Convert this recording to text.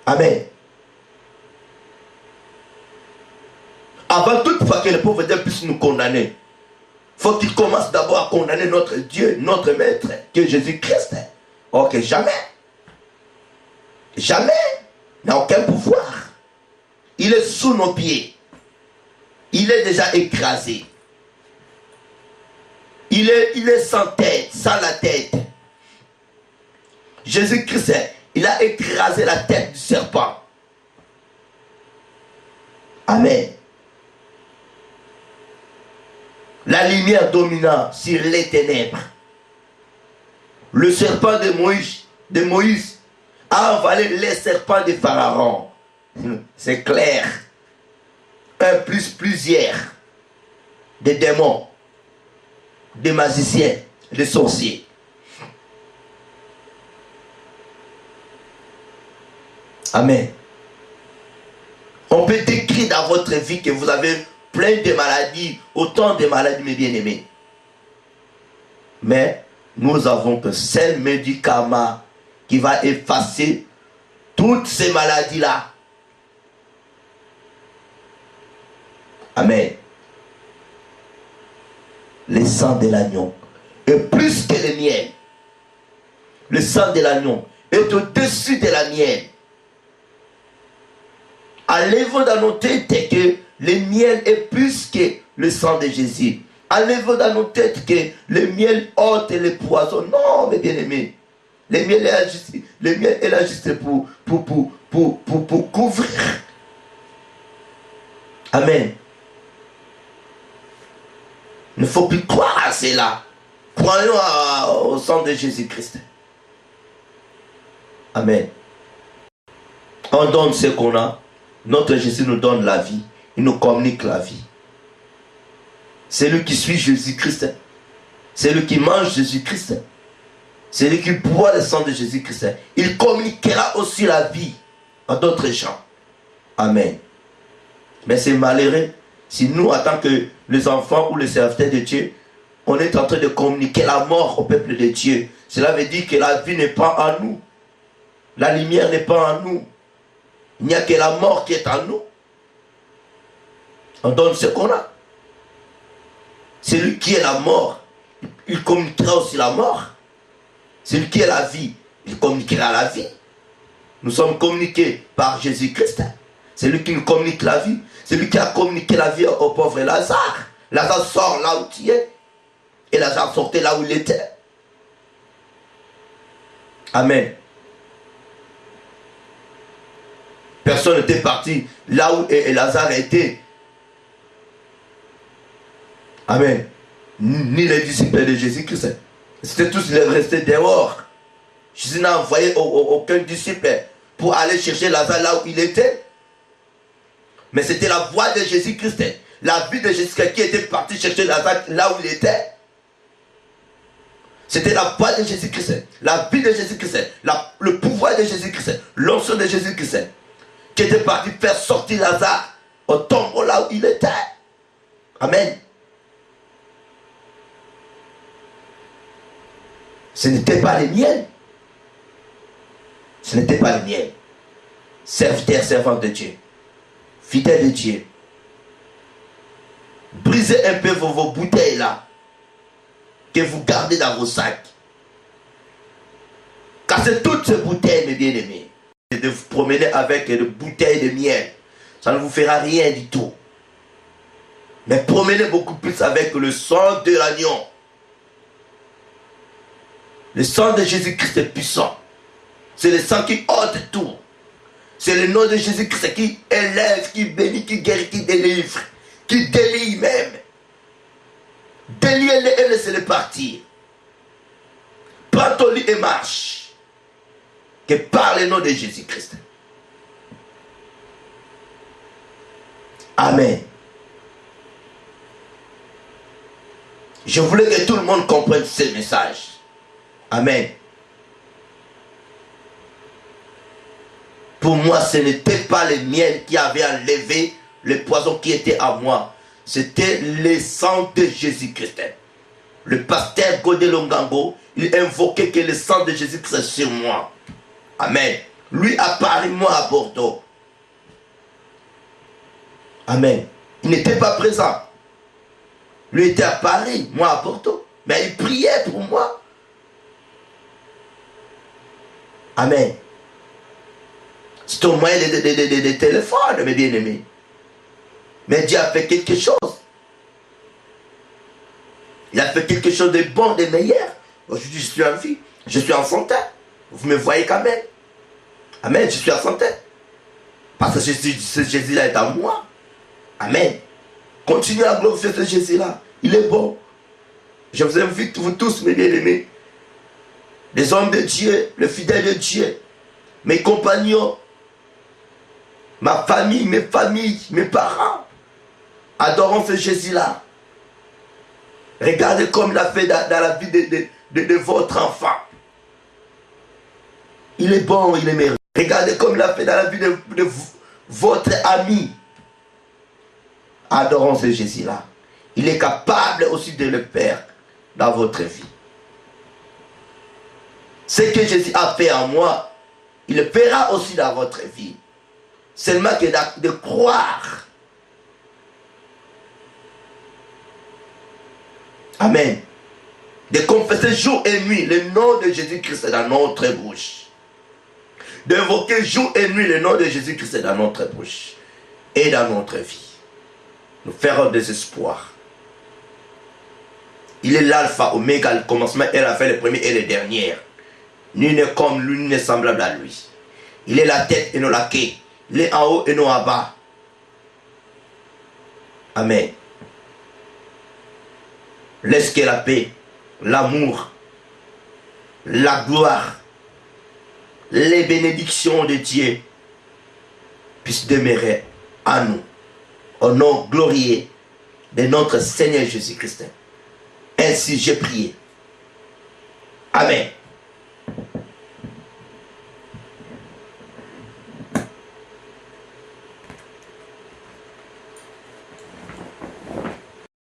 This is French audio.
Amen. Avant toute fois que les pauvres Dieu puissent nous condamner, il faut qu'il commence d'abord à condamner notre Dieu, notre Maître, qui est Jésus-Christ. Ok, jamais. Jamais. Il n'a aucun pouvoir. Il est sous nos pieds. Il est déjà écrasé. Il est sans tête, sans la tête. Jésus-Christ, il a écrasé la tête du serpent. Amen. La lumière dominant sur les ténèbres. Le serpent de Moïse a avalé les serpents de Pharaon. C'est clair. Un plus plusieurs. Des démons, des magiciens, des sorciers. Amen. On peut décrire dans votre vie que vous avez plein de maladies, autant de maladies, mes bien-aimés. Mais nous avons que seul médicament qui va effacer toutes ces maladies-là. Amen. Le sang de l'agneau est plus que le miel. Le sang de l'agneau est au-dessus de la miel. Enlevons dans nos têtes que le miel est plus que le sang de Jésus. Enlevons dans nos têtes que le miel ôte les poisons. Non, mes bien-aimés. Le miel est là juste pour couvrir. Amen. Il ne faut plus croire à cela. Croyons au sang de Jésus-Christ. Amen. On donne ce qu'on a. Notre Jésus nous donne la vie. Il nous communique la vie. C'est lui qui suit Jésus-Christ. C'est lui qui mange Jésus-Christ. C'est lui qui boit le sang de Jésus-Christ. Il communiquera aussi la vie à d'autres gens. Amen. Mais c'est malheureux si nous, en tant que les enfants ou les serviteurs de Dieu, on est en train de communiquer la mort au peuple de Dieu. Cela veut dire que la vie n'est pas en nous. La lumière n'est pas en nous. Il n'y a que la mort qui est en nous. On donne ce qu'on a. Celui qui est la mort, il communiquera aussi la mort. Celui qui est la vie, il communiquera la vie. Nous sommes communiqués par Jésus-Christ. C'est lui qui nous communique la vie. C'est lui qui a communiqué la vie au pauvre Lazare. Lazare sort là où tu es. Et Lazare sortait là où il était. Amen. Personne n'était parti là où Lazare était. Amen. Ni les disciples de Jésus-Christ. C'était tous restés dehors. Jésus n'a envoyé aucun disciple pour aller chercher Lazare là où il était. Mais c'était la voix de Jésus-Christ. La vie de Jésus-Christ qui était parti chercher Lazare là où il était. C'était la voix de Jésus-Christ. La vie de Jésus-Christ. Le pouvoir de Jésus-Christ. L'onction de Jésus-Christ. Qui était parti faire sortir Lazare au tombeau là où il était. Amen. Ce n'était pas les miens. Ce n'était pas les miens. Serviteurs, servantes de Dieu. Fidèles de Dieu. Brisez un peu vos bouteilles là. Que vous gardez dans vos sacs. Cassez toutes ces bouteilles, mes bien-aimés. Et de vous promener avec des bouteilles de miel. Ça ne vous fera rien du tout. Mais promenez beaucoup plus avec le sang de l'agneau. Le sang de Jésus-Christ est puissant. C'est le sang qui ôte tout. C'est le nom de Jésus-Christ qui élève, qui bénit, qui guérit, qui délivre, qui délie même. Déliez-le et laissez-le partir. Prends ton lit et marche. Que par le nom de Jésus-Christ. Amen. Je voulais que tout le monde comprenne ce message. Amen. Pour moi, ce n'était pas le miel qui avait enlevé le poison qui était à moi. C'était le sang de Jésus-Christ. Le pasteur Godé Longango, il invoquait que le sang de Jésus-Christ sur moi. Amen. Lui à Paris, moi à Bordeaux. Amen. Il n'était pas présent. Lui était à Paris, moi à Bordeaux. Mais il priait pour moi. Amen. C'est au moyen de téléphones, mes bien-aimés. Mais Dieu a fait quelque chose. Il a fait quelque chose de bon, de meilleur. Aujourd'hui, je suis en vie. Je suis en santé. Vous me voyez quand même. Amen. Je suis en santé. Parce que ce Jésus-là est en moi. Amen. Continuez à glorifier ce Jésus-là. Il est bon. Je vous invite, vous tous, mes bien-aimés, les hommes de Dieu, les fidèles de Dieu, mes compagnons, ma famille, mes parents, adorons ce Jésus-là. Regardez comme il a fait dans la vie de votre enfant. Il est bon, il est merveilleux. Regardez comme il a fait dans la vie de votre ami. Adorons ce Jésus-là. Il est capable aussi de le faire dans votre vie. Ce que Jésus a fait en moi, il le fera aussi dans votre vie. Seulement que de croire. Amen. De confesser jour et nuit le nom de Jésus-Christ dans notre bouche. D'invoquer jour et nuit le nom de Jésus-Christ dans notre bouche et dans notre vie. Nous ferons des espoirs. Il est l'alpha, oméga, le commencement et la fin, le premier et le dernier. Nul n'est comme lui, nul n'est semblable à lui. Il est la tête et non la queue. Il est en haut et non en bas. Amen. Laisse que la paix, l'amour, la gloire, les bénédictions de Dieu puissent demeurer à nous. Au nom glorieux de notre Seigneur Jésus-Christ. Ainsi j'ai prié. Amen.